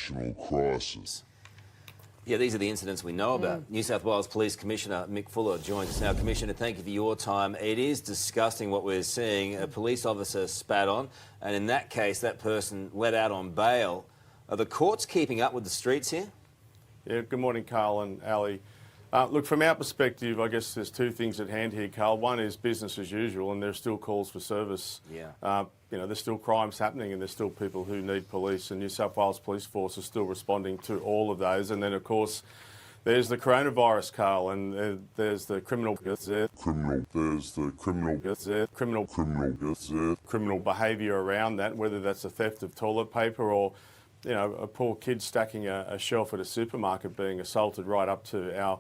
national crisis. Yeah, these are the incidents we know about. New South Wales Police Commissioner Mick Fuller joins us now. Commissioner, thank you for your time. It is disgusting what we're seeing. A police officer spat on, and in that case, that person let out on bail. Are the courts keeping up with the streets here? Yeah, good morning, Carl and Ali. Look, from our perspective, I guess there's two things at hand here, Carl. One is business as usual, and there's still calls for service. Yeah. You know, there's still crimes happening, and there's still people who need police, and New South Wales Police Force is still responding to all of those. And then, of course, there's the coronavirus, Carl, and there's the criminal behaviour around that, whether that's the theft of toilet paper or, you know, a poor kid stacking a shelf at a supermarket being assaulted, right up to our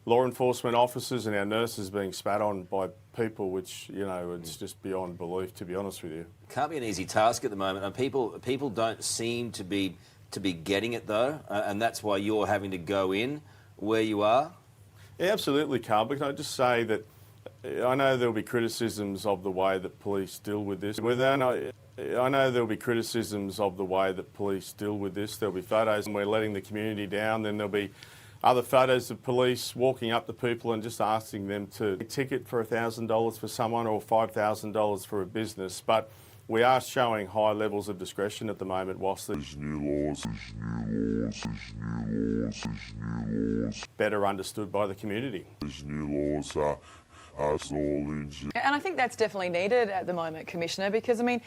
law enforcement officers and our nurses being spat on by people, which, you know, it's just beyond belief, to be honest with you. Can't be an easy task at the moment, and people don't seem to be getting it though, and that's why you're having to go in where you are. Yeah, absolutely, Carl. But can I just say that I know there'll be criticisms of the way that police deal with this. I know there'll be criticisms of the way that police deal with this. There'll be photos and we're letting the community down. Then there'll be other photos of police walking up to people and just asking them to ticket for $1,000 for someone or $5,000 for a business. But we are showing high levels of discretion at the moment whilst there's new laws better understood by the community. These new laws are And I think that's definitely needed at the moment, Commissioner, because, I mean,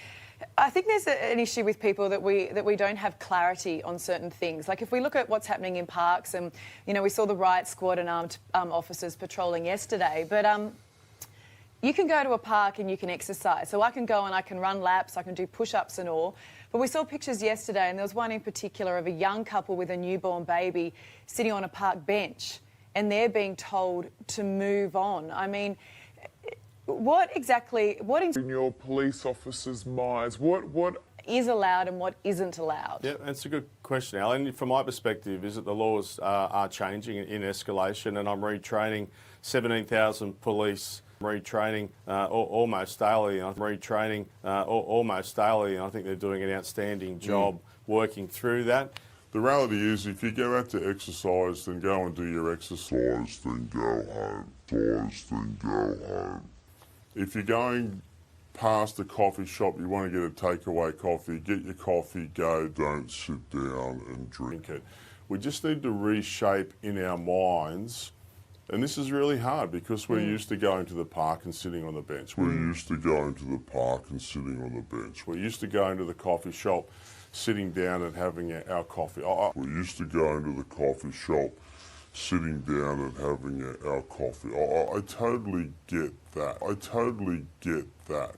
I think there's an issue with people that we don't have clarity on certain things. Like if we look at what's happening in parks, and, you know, we saw the riot squad and armed officers patrolling yesterday, but you can go to a park and you can exercise. So I can go and I can run laps, I can do push-ups and all. But we saw pictures yesterday, and there was one in particular of a young couple with a newborn baby sitting on a park bench, and they're being told to move on. I mean, what in your police officers' minds, what is allowed and what isn't allowed? Yeah, that's a good question, Alan. From my perspective, is that the laws are changing in escalation, and I'm retraining 17,000 police, retraining almost daily, and I think they're doing an outstanding job working through that. The reality is, if you go out to exercise, then go and do your exercise, then go home. If you're going past a coffee shop, you want to get a takeaway coffee, get your coffee, go, don't sit down and drink it. We just need to reshape in our minds, and this is really hard because we're used to going to the park and sitting on the bench. We're used to going to the park and sitting on the bench. We're used to going to the coffee shop, sitting down and having our coffee. We're used to going to the coffee shop, sitting down and having our coffee. I totally get that.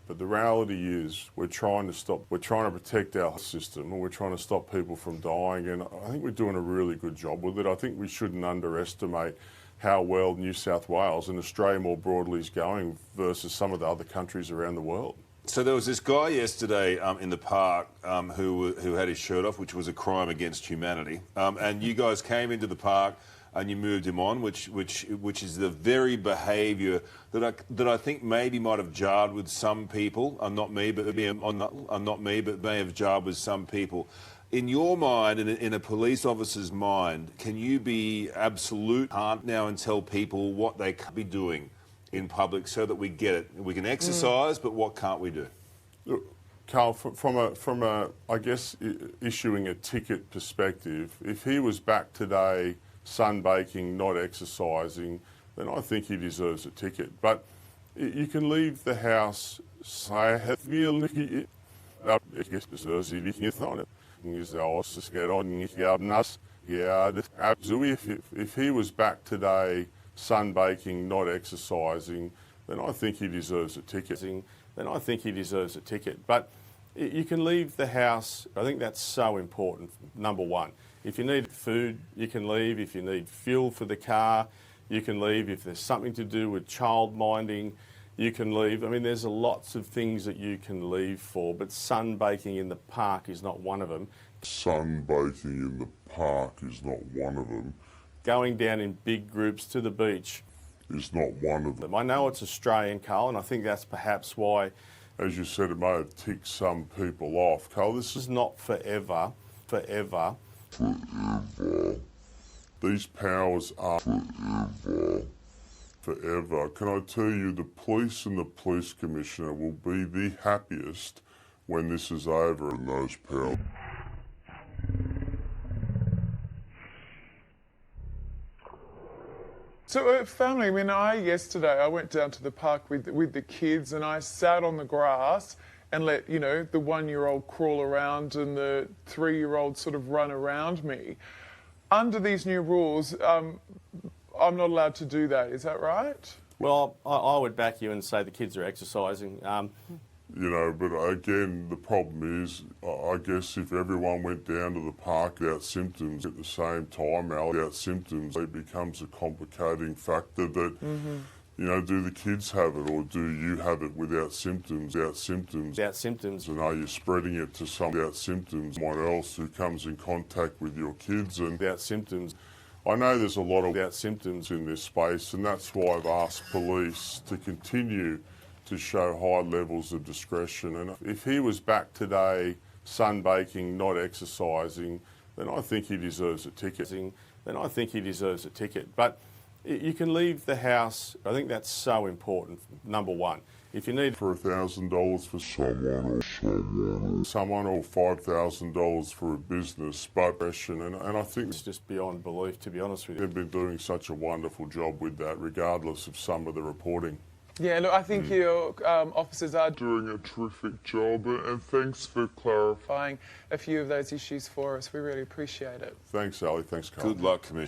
But the reality is we're trying to protect our system, and we're trying to stop people from dying, and I think we're doing a really good job with it. I think we shouldn't underestimate how well New South Wales and Australia more broadly is going versus some of the other countries around the world. So there was this guy yesterday in the park who had his shirt off, which was a crime against humanity, and you guys came into the park and you moved him on, which is the very behaviour that I think maybe might have jarred with some people. Not me, but may have jarred with some people. In your mind, in a police officer's mind, can you be absolute now and tell people what they can't be doing in public so that we get it? We can exercise, but what can't we do? Look, Carl, from a I guess issuing a ticket perspective, if he was back today sunbaking, not exercising, then I think he deserves a ticket. But you can leave the house. If he was back today sunbaking, not exercising, then I think he deserves a ticket. But you can leave the house. I think that's so important, number one. If you need food, you can leave. If you need fuel for the car, you can leave. If there's something to do with child minding, you can leave. I mean, there's lots of things that you can leave for, but sunbaking in the park is not one of them. Going down in big groups to the beach is not one of them. I know it's Australian, Carl, and I think that's perhaps why, as you said, it may have ticked some people off. Carl, this is not forever. forever. These powers are forever. Can I tell you, the police and the police commissioner will be the happiest when this is over and those powers. So, family, yesterday I went down to the park with the kids and I sat on the grass and let, the 1-year-old crawl around and the 3-year-old sort of run around me. Under these new rules, I'm not allowed to do that. Is that right? Well, I would back you and say the kids are exercising. But again, the problem is, I guess if everyone went down to the park without symptoms at the same time, without symptoms, it becomes a complicating factor that, do the kids have it or do you have it without symptoms? Without symptoms. And are you spreading it to someone else who comes in contact with your kids and without symptoms? I know there's a lot of without symptoms in this space, and that's why I've asked police to continue to show high levels of discretion. And if he was back today sunbaking, not exercising, then I think he deserves a ticket. But you can leave the house. I think that's so important, number one. If you need for $1,000 for someone or $5,000 for a business, but and I think it's just beyond belief, to be honest with you. They've been doing such a wonderful job with that, regardless of some of the reporting. Yeah, look, I think your officers are doing a terrific job, and thanks for clarifying a few of those issues for us. We really appreciate it. Thanks, Ali. Thanks, Carl. Good luck, Commissioner.